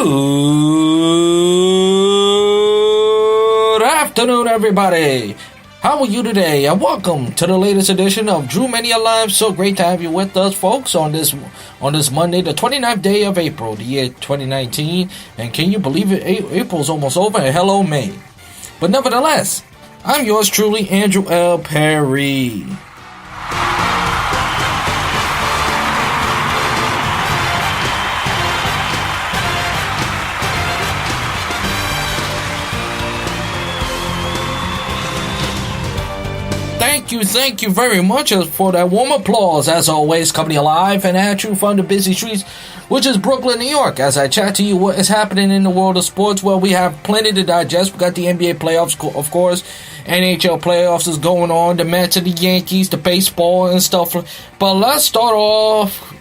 Good afternoon, everybody. How are you today? And welcome to the latest edition of Drew Mania Live. So great to have you with us, folks, on this Monday, the 29th day of April, the year 2019. And can you believe it? April's almost over, and hello, May. But nevertheless, I'm yours truly, Andrew L. Perry. Thank you very much for that warm applause. As always, coming alive and at you from the busy streets, which is Brooklyn, New York. As I chat to you what is happening in the world of sports, well, we have plenty to digest. We got the NBA playoffs, of course. NHL playoffs is going on. The Mets and the Yankees, the baseball and stuff. But let's start off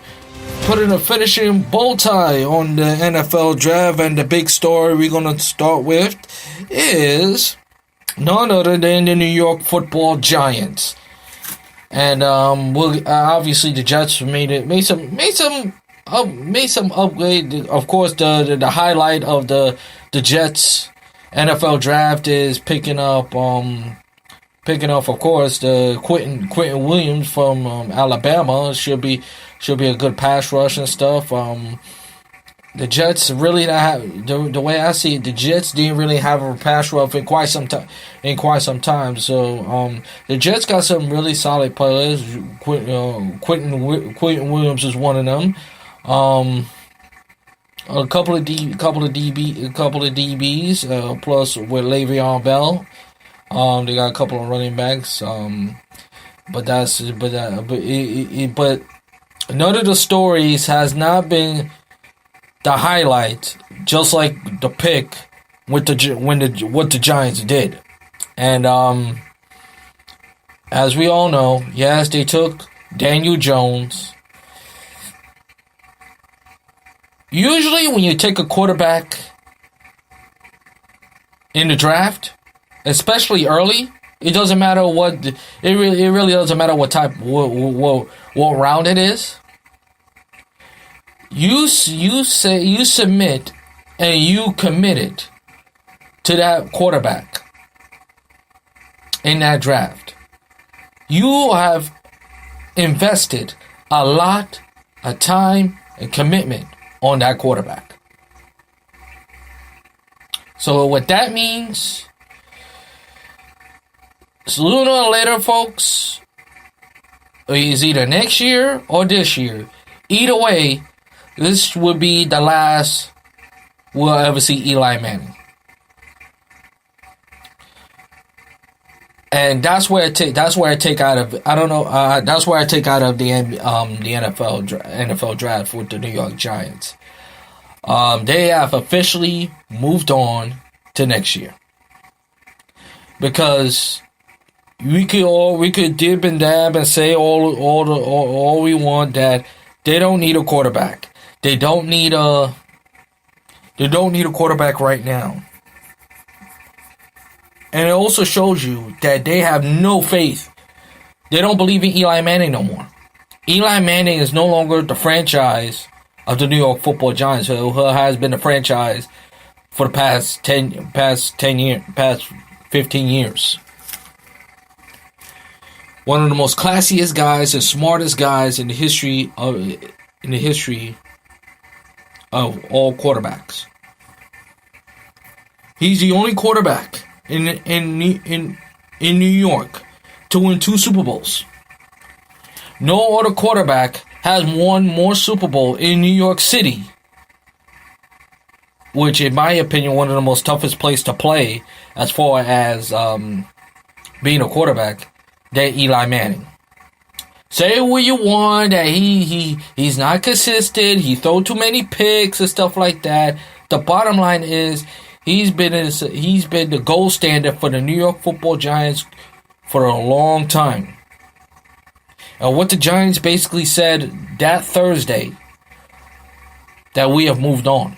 putting a finishing bow tie on the NFL draft. And the big story we're going to start with is none other than the New York Football Giants, and obviously the Jets made some upgrade. Of course, the highlight of the Jets NFL draft is picking up. Of course, the Quentin Williams from Alabama should be a good pass rush and stuff. The Jets really not have, the way I see it, the Jets didn't really have a pass rush in quite some time. So the Jets got some really solid players. Quentin Williams is one of them. A couple of DBs, plus with Le'Veon Bell. They got a couple of running backs. But none of the stories has not been the highlight, just like the pick with what the Giants did. And as we all know, yes, they took Daniel Jones. Usually when you take a quarterback in the draft, especially early, it doesn't matter what it really doesn't matter what type what round it is. You submit and you committed to that quarterback in that draft. You have invested a lot of time and commitment on that quarterback. So what that means, sooner or later, folks, is either next year or this year. Either way, this would be the last we'll ever see Eli Manning. And that's where I take out of the NFL draft with the New York Giants. They have officially moved on to next year, because we could dip and dab and say all we want, that they don't need a quarterback. They don't need a quarterback right now. And it also shows you that they have no faith. They don't believe in Eli Manning no more. Eli Manning is no longer the franchise of the New York Football Giants, who has been the franchise for the past 15 years. One of the most classiest guys and smartest guys in the history of all quarterbacks. He's the only quarterback in New York to win 2 Super Bowls. No other quarterback has won more Super Bowl in New York City, which, in my opinion, one of the most toughest place to play as far as being a quarterback, than Eli Manning. Say what you want, that he's not consistent, he throw too many picks and stuff like that. The bottom line is he's been the gold standard for the New York Football Giants for a long time. And what the Giants basically said that Thursday, that we have moved on.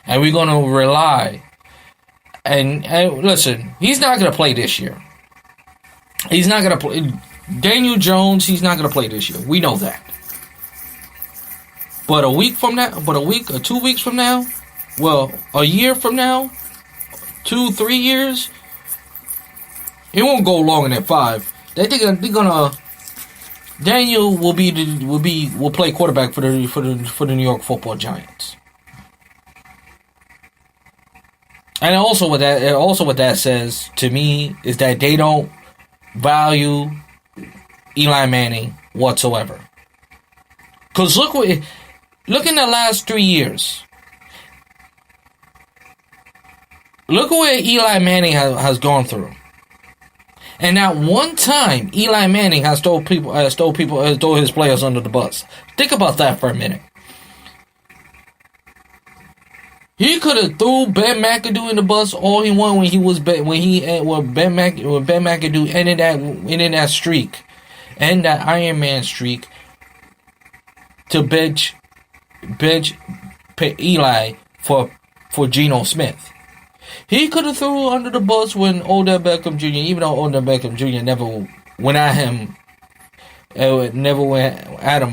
And we're going to rely. And listen, he's not going to play this year. He's not going to play. Daniel Jones, he's not going to play this year. We know that. But a week from now, but a week or 2 weeks from now, well, a year from now, 2-3 years, it won't go longer than 5. They're gonna Daniel will play quarterback for the New York Football Giants. And also what that says to me is that they don't value Eli Manning whatsoever. Cause look in the last 3 years. Look at what Eli Manning has gone through. And not one time Eli Manning has thrown his players under the bus. Think about that for a minute. He could have threw Ben McAdoo in the bus all he wanted when Ben McAdoo ended that streak, and that Iron Man streak, to bench Eli for Geno Smith. He could have threw under the bus when Odell Beckham Jr., even though Odell Beckham Jr. never went at him,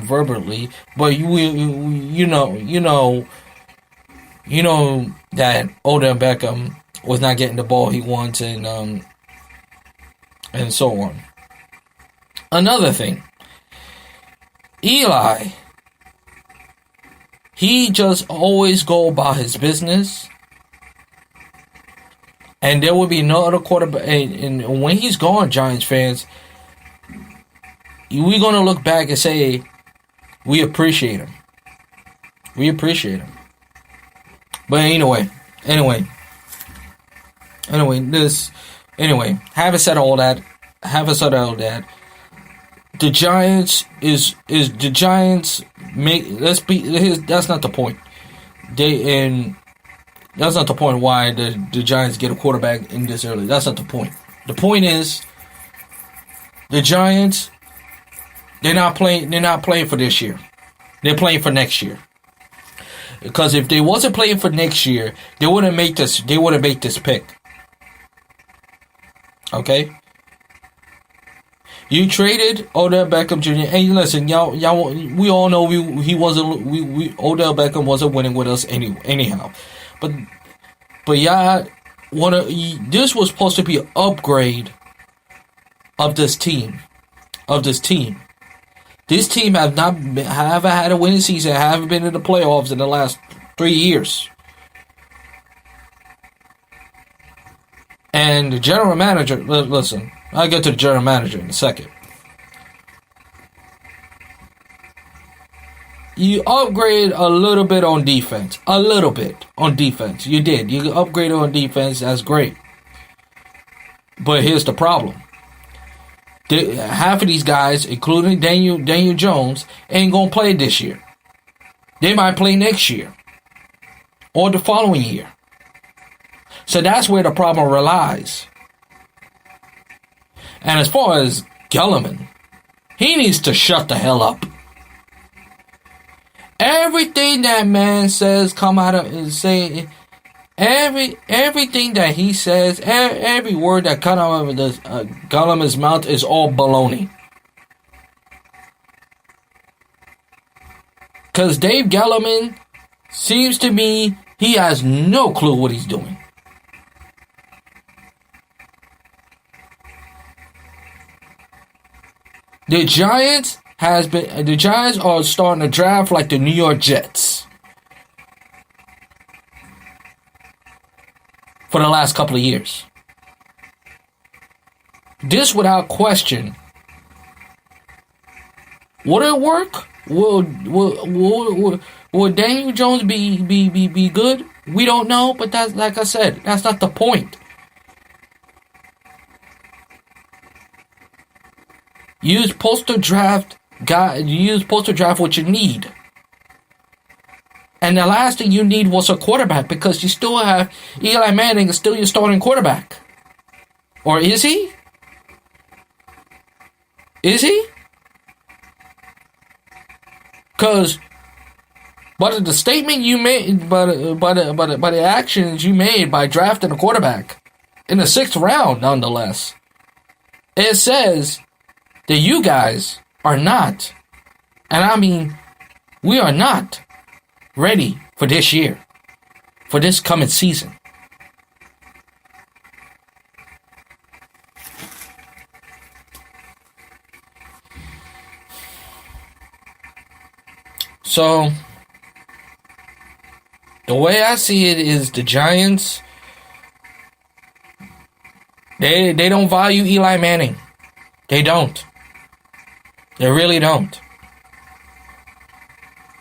verbally, but you know that Odell Beckham was not getting the ball he wants, and so on. Another thing, Eli, he just always go about his business. And there will be no other quarterback. And when he's gone, Giants fans, we're going to look back and say, we appreciate him. We appreciate him. But anyway, having said all that, the Giants that's not the point. That's not the point why the Giants get a quarterback in this early. That's not the point. The point is, the Giants, they're not playing for this year. They're playing for next year. Because if they wasn't playing for next year, they wouldn't make this pick. Okay? You traded Odell Beckham Jr. And listen, y'all, we all know Odell Beckham wasn't winning with us anyhow. But y'all this was supposed to be an upgrade of this team. This team haven't had a winning season, haven't been in the playoffs in the last 3 years. And the general manager, listen, I'll get to the general manager in a second. You upgrade a little bit on defense. A little bit on defense. You did. You upgraded on defense. That's great. But here's the problem. Half of these guys, including Daniel Jones, ain't going to play this year. They might play next year. Or the following year. So that's where the problem relies. And as far as Gellerman, he needs to shut the hell up. Everything that man says everything that he says, every word that comes out of Gellerman's mouth is all baloney. Because Dave Gellerman seems to me he has no clue what he's doing. The Giants are starting to draft like the New York Jets for the last couple of years. This, without question, would it work? Will Daniel Jones be good? We don't know, but that's, like I said, that's not the point. You're supposed to draft what you need. And the last thing you need was a quarterback, because you still have Eli Manning is still your starting quarterback. Or is he? Is he? Because by the statement you made, by the actions you made by drafting a quarterback in the 6th round, nonetheless, it says that you guys are not, and I mean, we are not ready for this year, for this coming season. So, the way I see it is the Giants, they don't value Eli Manning. They don't. They really don't.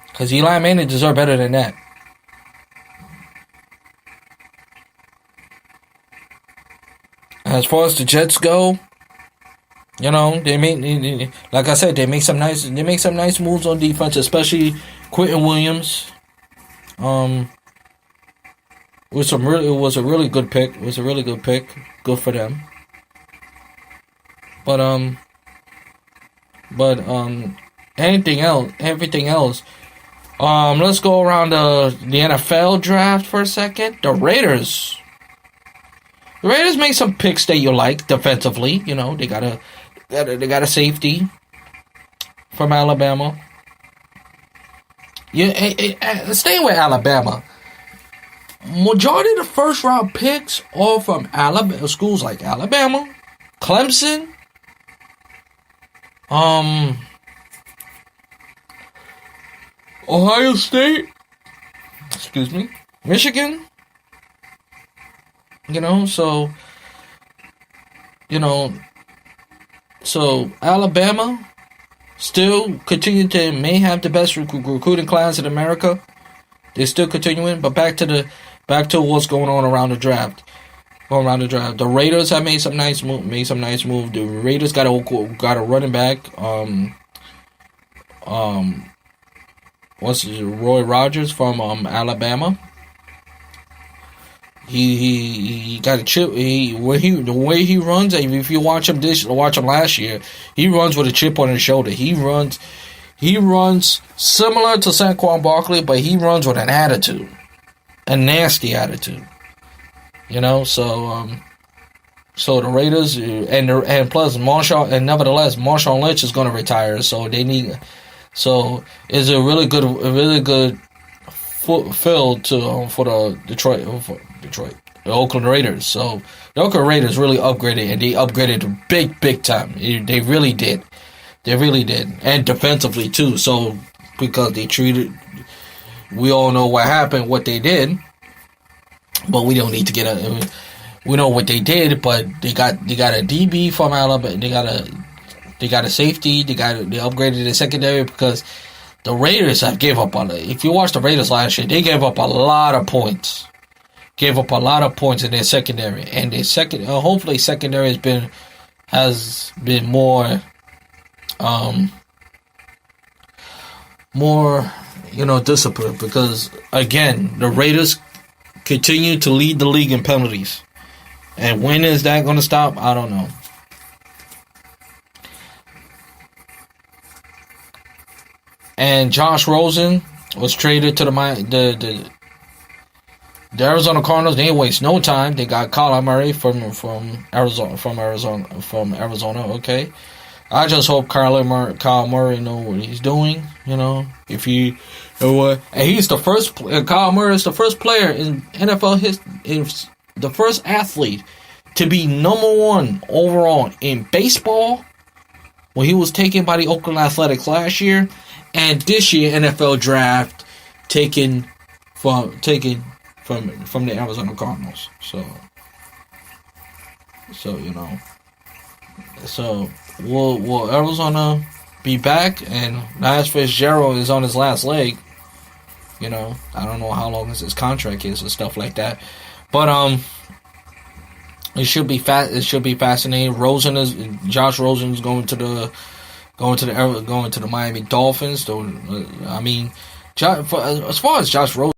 Because Eli Manning deserves better than that. As far as the Jets go, you know, like I said, they make some nice moves on defense, especially Quentin Williams. It was a really good pick. It was a really good pick. Good for them. But everything else. Let's go around the NFL draft for a second. The Raiders make some picks that you like defensively. You know, they got a safety from Alabama. Yeah, staying with Alabama. Majority of the first round picks are from Alabama, schools like Alabama, Clemson, Ohio State, Michigan. So Alabama still continue to may have the best recruiting class in America. They're still continuing, but back to what's going on around the draft. The Raiders have made some nice move. The Raiders got a running back. Roy Rogers from Alabama. He got a chip. The way he runs. If you watch him last year, he runs with a chip on his shoulder. He runs similar to Saquon Barkley, but he runs with an attitude, a nasty attitude. You know, so the Raiders and plus Marshawn Lynch is going to retire, so it's a really good fill for the the Oakland Raiders. So the Oakland Raiders really upgraded, and they upgraded big time. They really did. And defensively too. So because we all know what they did. But we don't need to we know what they did, but they got a DB from Alabama. They got a safety. They upgraded the secondary because the Raiders gave up on it. If you watch the Raiders last year, they gave up a lot of points. In their secondary, and their hopefully secondary has been more disciplined, because again the Raiders continue to lead the league in penalties. And when is that going to stop? I don't know. And Josh Rosen was traded to the Arizona Cardinals. They didn't waste no time. They got Kyler Murray from Arizona. Okay. I just hope Kyle Murray know what he's doing. You know, and he's the first. Kyle Murray is the first player in NFL history, the first athlete to be number 1 overall in baseball when he was taken by the Oakland Athletics last year, and this year NFL draft taken from the Arizona Cardinals. So will Arizona be back? And Lance Fitzgerald is on his last leg. You know, I don't know how long his contract is and stuff like that, but it should be fascinating. Josh Rosen is going to the Miami Dolphins. So, I mean, as far as Josh Rosen.